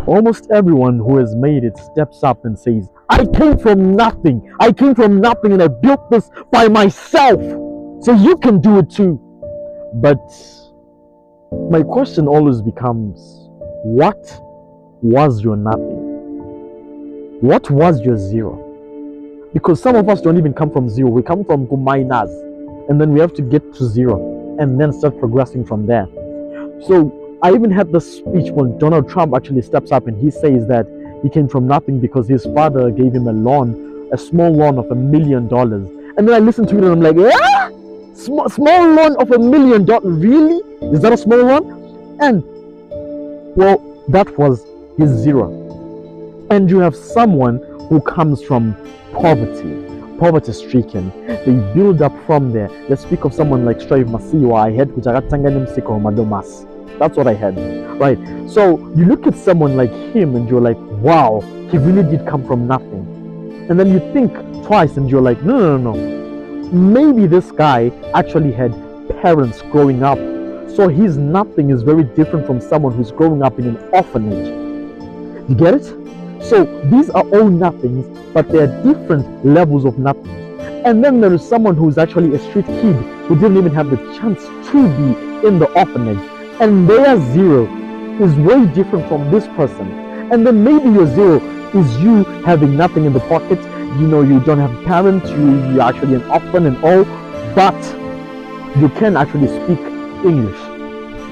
Almost everyone who has made it steps up and says, I came from nothing. I came from nothing and I built this by myself. So you can do it too. But my question always becomes, what was your nothing? What was your zero? Because some of us don't even come from zero. We come from minus, and then we have to get to zero and then start progressing from there. So I even had this speech when Donald Trump actually steps up and he says that he came from nothing because his father gave him a loan, a small loan of $1 million. And then I listened to it and I'm like, yeah, small loan of $1 million, really? Is that a small loan? And well, that was his zero. And you have someone who comes from poverty stricken. They build up from there. Let's speak of someone like Strive Masiwa. I had Madomas. That's what I had, right? So you look at someone like him and you're like, wow, he really did come from nothing. And then you think twice and you're like, no. Maybe this guy actually had parents growing up. So his nothing is very different from someone who's growing up in an orphanage. You get it? So these are all nothings, but they are different levels of nothing. And then there is someone who's actually a street kid who didn't even have the chance to be in the orphanage. And their zero is way different from this person. And then maybe your zero is you having nothing in the pocket. You know, you don't have parents, you're actually an orphan and all, but you can actually speak English.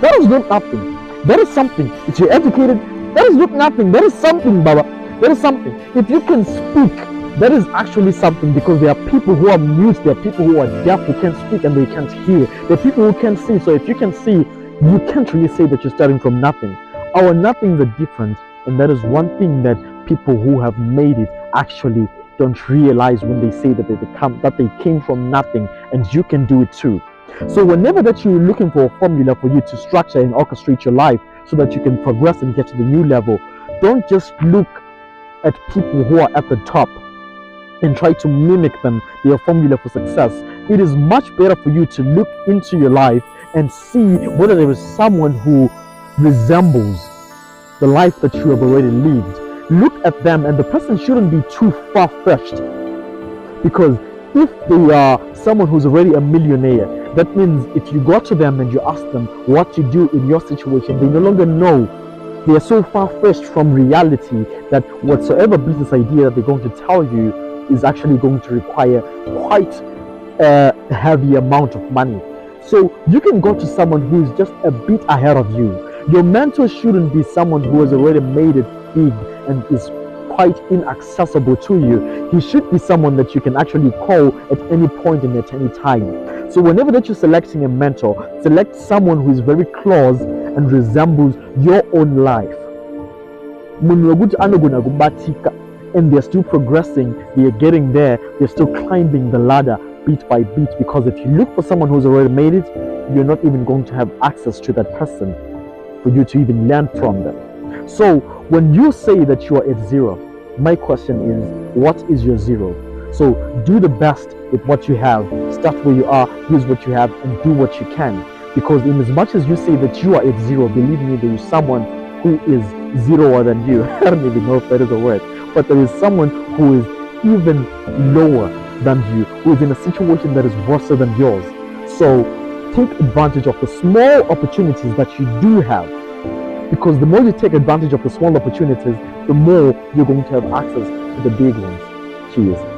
That is not nothing. That is something. If you're educated, that is not nothing. That is something, Baba. That is something. If you can speak, that is actually something, because there are people who are mute, there are people who are deaf who can't speak and they can't hear. There are people who can't see. So if you can see, you can't really say that you're starting from nothing. Our nothings are different, and that is one thing that people who have made it actually don't realize when they say that they came from nothing, and you can do it too. So whenever that you're looking for a formula for you to structure and orchestrate your life so that you can progress and get to the new level, don't just look at people who are at the top and try to mimic them, their formula for success. It is much better for you to look into your life and see whether there is someone who resembles the life that you have already lived. Look at them, and the person shouldn't be too far-fetched, because if they are someone who's already a millionaire, that means if you go to them and you ask them what to do in your situation, they no longer know. They are so far-fetched from reality that whatsoever business idea that they're going to tell you is actually going to require quite a heavy amount of money. So you can go to someone who is just a bit ahead of you. Your mentor shouldn't be someone who has already made it big and is quite inaccessible to you. He should be someone that you can actually call at any point and at any time. So whenever that you're selecting a mentor, select someone who is very close and resembles your own life. And they're still progressing, they're getting there, they're still climbing the ladder bit by bit, because if you look for someone who's already made it, you're not even going to have access to that person for you to even learn from them. So when you say that you are at zero, my question is, what is your zero? So do the best with what you have. Start where you are, use what you have, and do what you can. Because in as much as you say that you are at zero, believe me, there is someone who is zeroer than you. I don't even know if that is a word, but there is someone who is even lower than you, who is in a situation that is worse than yours. So take advantage of the small opportunities that you do have, because the more you take advantage of the small opportunities, the more you're going to have access to the big ones. Cheers.